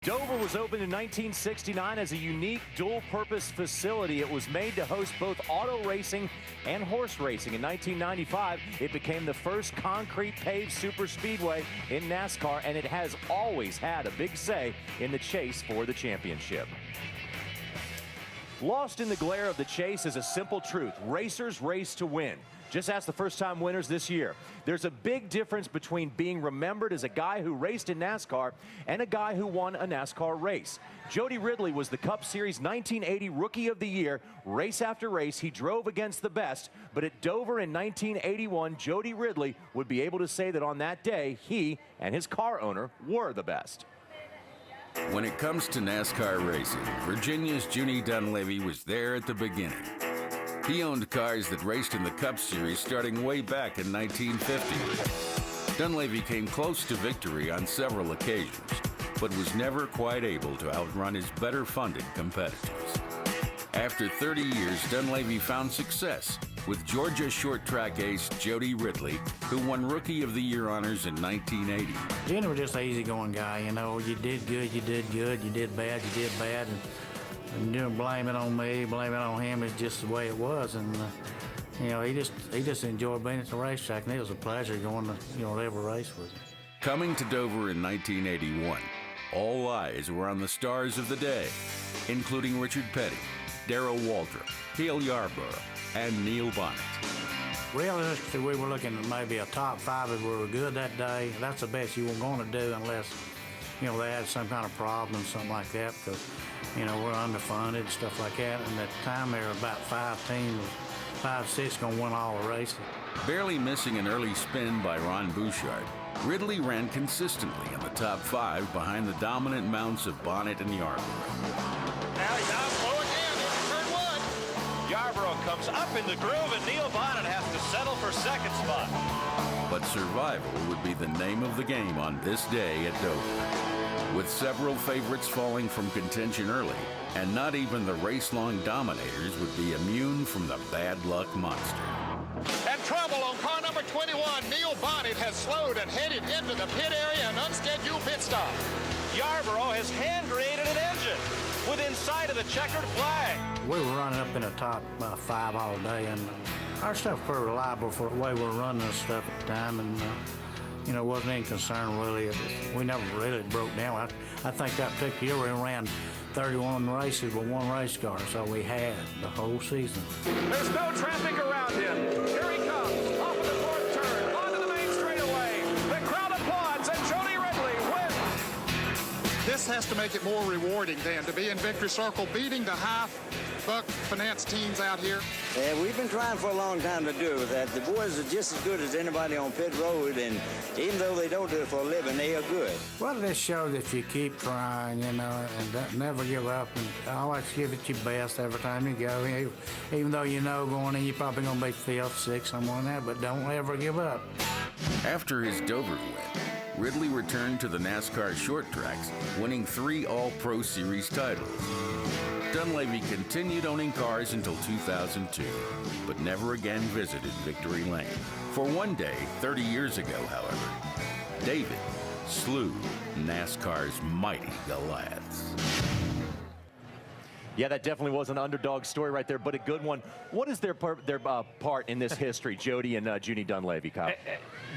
Dover was opened in 1969 as a unique dual-purpose facility. It was made to host both auto racing and horse racing. In 1995, it became the first concrete paved superspeedway in NASCAR, and it has always had a big say in the chase for the championship. Lost in the glare of the chase is a simple truth. Racers race to win. Just ask the first-time winners this year. There's a big difference between being remembered as a guy who raced in NASCAR and a guy who won a NASCAR race. Jody Ridley was the Cup Series 1980 Rookie of the Year. Race after race, he drove against the best. But at Dover in 1981, Jody Ridley would be able to say that on that day, he and his car owner were the best. When it comes to NASCAR racing, Virginia's Junie Donlavey was there at the beginning. He owned cars that raced in the Cup Series starting way back in 1950. Donlavey came close to victory on several occasions, but was never quite able to outrun his better-funded competitors. After 30 years, Donlavey found success with Georgia short track ace Jody Ridley, who won Rookie of the Year honors in 1980. Junie was just an easygoing guy, you know. You did good, you did good. You did bad, you did bad. And you don't blame it on me, blame it on him. It's just the way it was. And, you know, he just enjoyed being at the racetrack, and it was a pleasure going to, every race with him. Coming to Dover in 1981, all eyes were on the stars of the day, including Richard Petty, Darrell Waltrip, Dale Yarborough, and Neil Bonnet. Realistically, we were looking at maybe a top 5 if we were good that day. That's the best you were going to do unless, they had some kind of problem, something like that, because, we're underfunded and stuff like that. And at the time, there were about 5 teams, 5, 6 going to win all the races. Barely missing an early spin by Ron Bouchard, Ridley ran consistently in the top 5 behind the dominant mounts of Bonnet and Yarborough. Now he's out slow again into turn 1. Yarborough comes up in the groove, and Neil Bonnet has to settle for second spot. But survival would be the name of the game on this day at Dover. With several favorites falling from contention early, and not even the race-long dominators would be immune from the bad luck monster. And trouble on car number 21. Neil Bonnet has slowed and headed into the pit area, an unscheduled pit stop. Yarborough has hand-grenaded an engine within sight of the checkered flag. We were running up in the top 5 all day, and our stuff was pretty reliable for the way we were running this stuff at the time, and wasn't any concern really. We never really broke down. I think that particular year we ran 31 races with 1 race car, so we had the whole season. There's no traffic around him. Here he comes, off of the 4th turn, onto the main straightaway. The crowd applauds, and Jody Ridley wins. This has to make it more rewarding then, to be in victory circle, beating the high-buck finance teams out here. Yeah, we've been trying for a long time to do it with that. The boys are just as good as anybody on pit road, and even though they don't do it for a living, they are good. Well, this shows that you keep trying, and never give up, and always give it your best every time you go. Even though going in, you're probably going to be 5th, 6th, somewhere in there, but don't ever give up. After his Dover win, Ridley returned to the NASCAR short tracks, winning 3 All-Pro Series titles. Donlavey continued owning cars until 2002, but never again visited Victory Lane. For one day, 30 years ago, however, David slew NASCAR's mighty Goliaths. Yeah, that definitely was an underdog story right there, but a good one. What is their part in this history, Jody and Junie Donlavey, Kyle?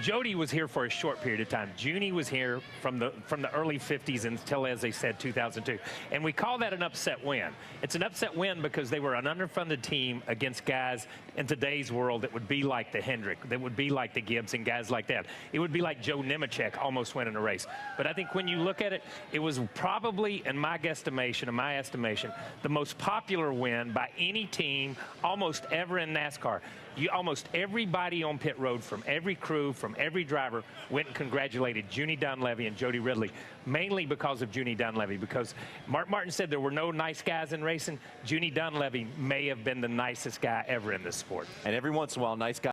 Jody was here for a short period of time. Junie was here from the early 50s until, as they said, 2002. And we call that an upset win. It's an upset win because they were an underfunded team against guys in today's world that would be like the Hendrick, that would be like the Gibbs and guys like that. It would be like Joe Nemechek almost winning a race. But I think when you look at it, it was probably, in my estimation, the most popular win by any team almost ever in NASCAR. Almost everybody on pit road, from every crew, from every driver, went and congratulated Junie Donlavey and Jody Ridley, mainly because of Junie Donlavey, because Mark Martin said there were no nice guys in racing. Junie Donlavey may have been the nicest guy ever in this sport. And every once in a while, nice guy